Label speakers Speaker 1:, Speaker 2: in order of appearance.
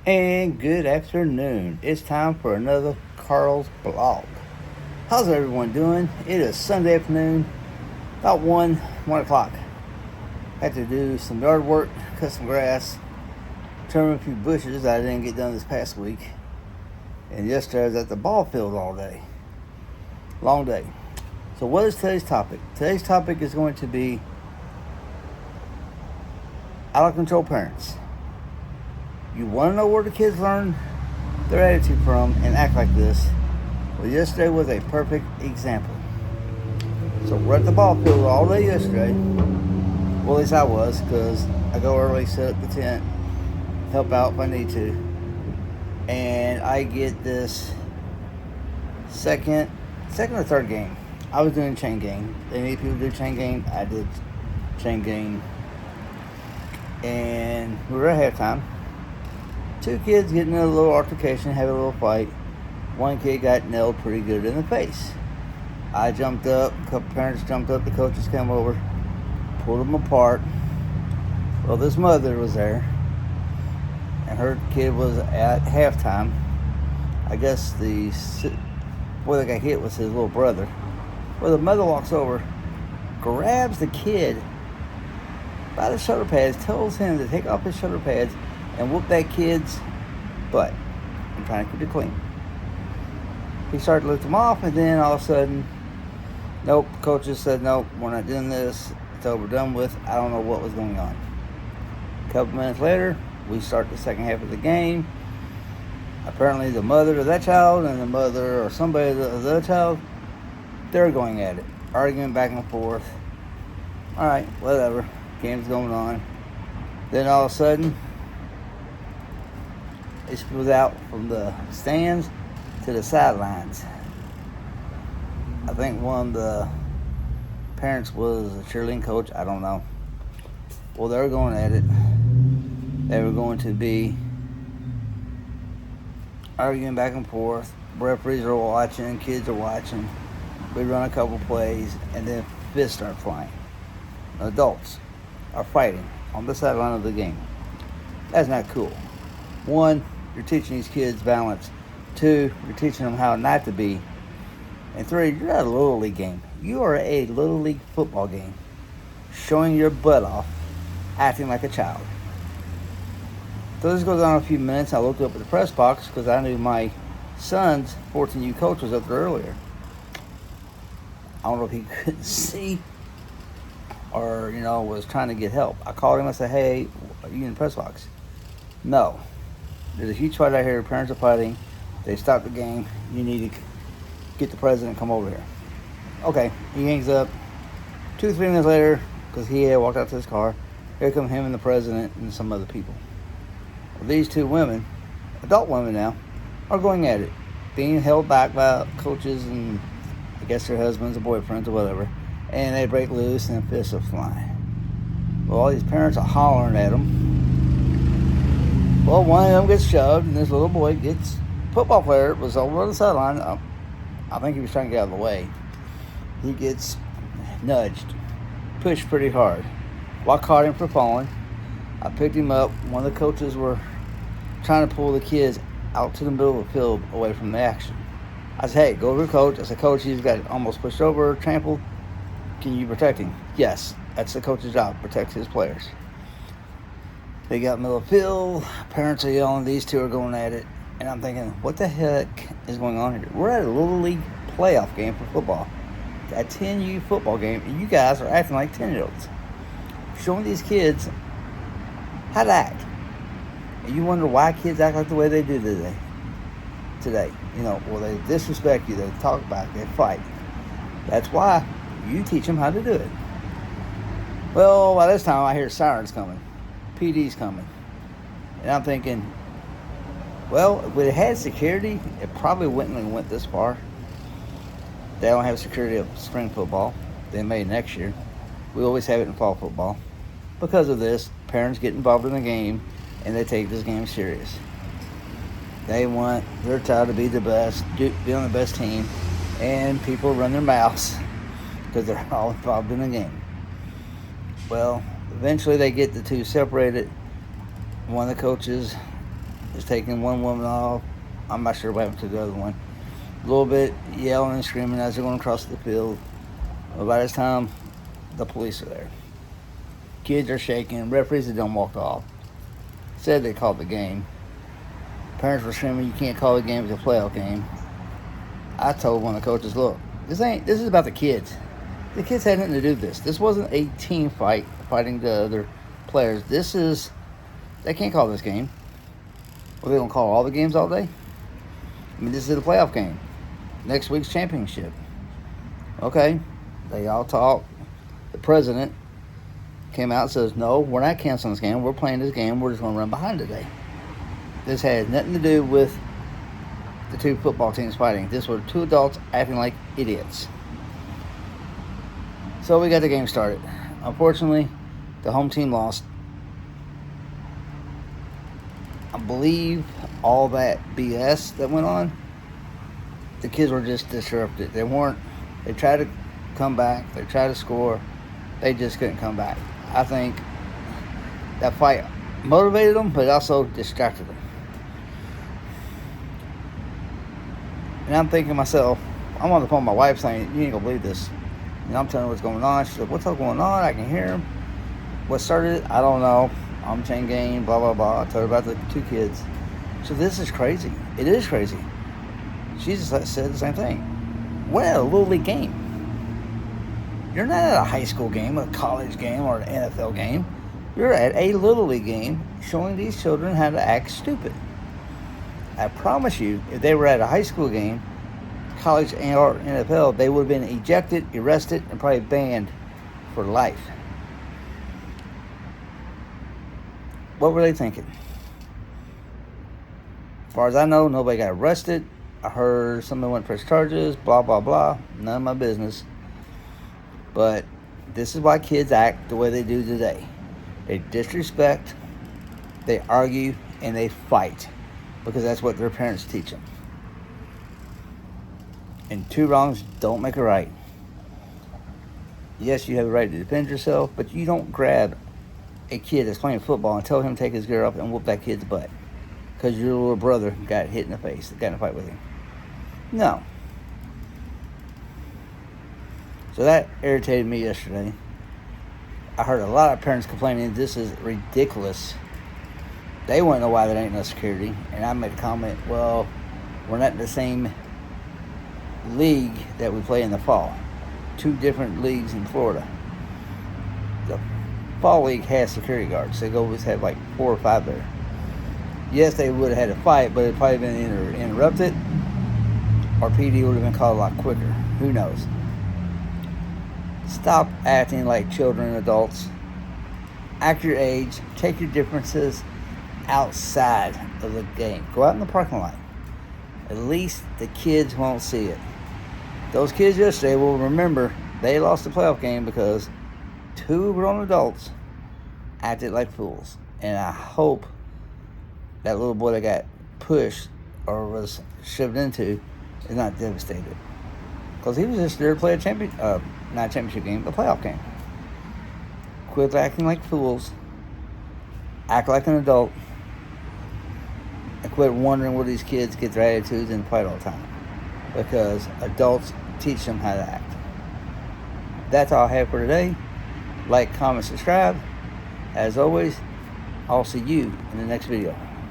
Speaker 1: And good afternoon. It's time for another Carl's blog. How's everyone doing? It is Sunday afternoon, about 1 o'clock. Had to do some yard work, cut some grass, trim a few bushes that I didn't get done this past week. And yesterday I was at the ball field all day. Long day. So what is today's topic? Today's topic is going to be out of control parents. You want to know where the kids learn their attitude from and act like this? Well, yesterday was a perfect example. So we're at the ball field all day yesterday. Well, at least I was, because I go early, set up the tent, help out if I need to. And I get this second or third game. I was doing chain gang. They need people to do chain gang. I did chain gang. And we were at halftime. Two kids getting in a little altercation, having a little fight. One kid got nailed pretty good in the face. I jumped up, a couple parents jumped up, the coaches came over, pulled them apart. Well, this mother was there, and her kid was at halftime. I guess the boy that got hit was his little brother. Well, the mother walks over, grabs the kid by the shoulder pads, tells him to take off his shoulder pads and whoop that kid's butt. I'm trying to keep it clean. He started to lift him off, and then all of a sudden, nope, coaches said, nope, we're not doing this. It's over, done with. I don't know what was going on. A couple minutes later, we start the second half of the game. Apparently the mother of that child and the mother or somebody of the other child, they're going at it, arguing back and forth. All right, whatever. Game's going on. Then all of a sudden, it spills out from the stands to the sidelines. I think one of the parents was a cheerleading coach. I don't know. Well, they were going at it. They were going to be arguing back and forth. Referees are watching. Kids are watching. We run a couple plays, and then fists start flying. Adults are fighting on the sideline of the game. That's not cool. One, you're teaching these kids balance. Two, you're teaching them how not to be. And three, you're at a Little League game. You are a Little League football game, showing your butt off, acting like a child. So this goes on a few minutes. I looked up at the press box because I knew my son's 14U coach was up there earlier. I don't know if he couldn't see or, was trying to get help. I called him. I said, hey, are you in the press box? No. There's a huge fight out here. Parents are fighting. They stopped the game. You need to get the president to come over here. Okay. He hangs up. 2-3 minutes later, because he had walked out to his car, here come him and the president and some other people. Well, these two women, adult women now, are going at it, being held back by coaches and I guess their husbands or boyfriends or whatever, and they break loose and fists are flying. Well, all these parents are hollering at them. Well, one of them gets shoved, and this little boy gets, football player was over on the sideline. I think he was trying to get out of the way. He gets nudged, pushed pretty hard. Well, I caught him for falling. I picked him up. One of the coaches were trying to pull the kids out to the middle of the field away from the action. I said, hey, go over to the coach. I said, coach, he's got almost pushed over, trampled. Can you protect him? Yes, that's the coach's job, protect his players. They got in the middle of the field. Parents are yelling. These two are going at it. And I'm thinking, what the heck is going on here? We're at a Little League playoff game for football. A 10U football game. And you guys are acting like 10-year-olds. Showing these kids how to act. And you wonder why kids act like the way they do today. They disrespect you. They talk back. They fight. That's why you teach them how to do it. Well, by this time I hear sirens coming. PD's coming. And I'm thinking, well, if it had security, it probably wouldn't have went this far. They don't have security of spring football. They may next year. We always have it in fall football. Because of this, parents get involved in the game, and they take this game serious. They want their child to be the best, be on the best team, and people run their mouths because they're all involved in the game. Well, eventually they get the two separated. One of the coaches is taking one woman off. I'm not sure what happened to the other one. A little bit yelling and screaming as they're going across the field. But by this time, the police are there. Kids are shaking. Referees that don't walk off. Said they called the game. Parents were screaming, "You can't call the game; it's a playoff game." I told one of the coaches, "Look, this is about the kids. The kids had nothing to do with this. This wasn't a team fight fighting the other players. They can't call this game. Well, they don't call all the games all day? I mean, this is a playoff game. Next week's championship." Okay, they all talk. The president came out and says, "No, we're not canceling this game. We're playing this game. We're just going to run behind today." This had nothing to do with the two football teams fighting. This were two adults acting like idiots. So we got the game started. Unfortunately, the home team lost. I believe all that BS that went on, the kids were just disrupted. They tried to come back. They tried to score. They just couldn't come back. I think that fight motivated them, but also distracted them. And I'm thinking to myself, I'm on the phone with my wife saying, "You ain't gonna believe this." And I'm telling her what's going on. She's like, "What's all going on? I can hear him." What started it? I don't know. I'm chain game, blah, blah, blah. I told her about the two kids. So this is crazy. It is crazy. She just said the same thing. We're at a Little League game. You're not at a high school game, a college game, or an NFL game. You're at a Little League game showing these children how to act stupid. I promise you, if they were at a high school game, college or NFL, they would have been ejected, arrested, and probably banned for life. What were they thinking? As far as I know, nobody got arrested. I heard somebody went to press charges, blah, blah, blah. None of my business. But this is why kids act the way they do today. They disrespect, they argue, and they fight. Because that's what their parents teach them. And two wrongs don't make a right. Yes, you have the right to defend yourself, but you don't grab a kid that's playing football and tell him to take his gear up and whoop that kid's butt because your little brother got hit in the face, got in a fight with him. No. So that irritated me yesterday. I heard a lot of parents complaining this is ridiculous. They want to know why there ain't no security. And I made a comment, well, we're not in the same league that we play in the fall. Two different leagues in Florida. The fall league has security guards. They always have like 4 or 5 there. Yes, they would have had a fight, but it'd probably been either interrupted or PD would have been called a lot quicker. Who knows? Stop acting like children and adults. Act your age. Take your differences outside of the game. Go out in the parking lot. At least the kids won't see it. Those kids yesterday will remember they lost the playoff game because 2 grown adults acted like fools. And I hope that little boy that got pushed or was shoved into is not devastated. Because he was just there to play not a championship game, a playoff game. Quit acting like fools. Act like an adult. And quit wondering where these kids get their attitudes and fight all the time. Because adults teach them how to act. That's all I have for today. Like, comment, subscribe. As always, I'll see you in the next video.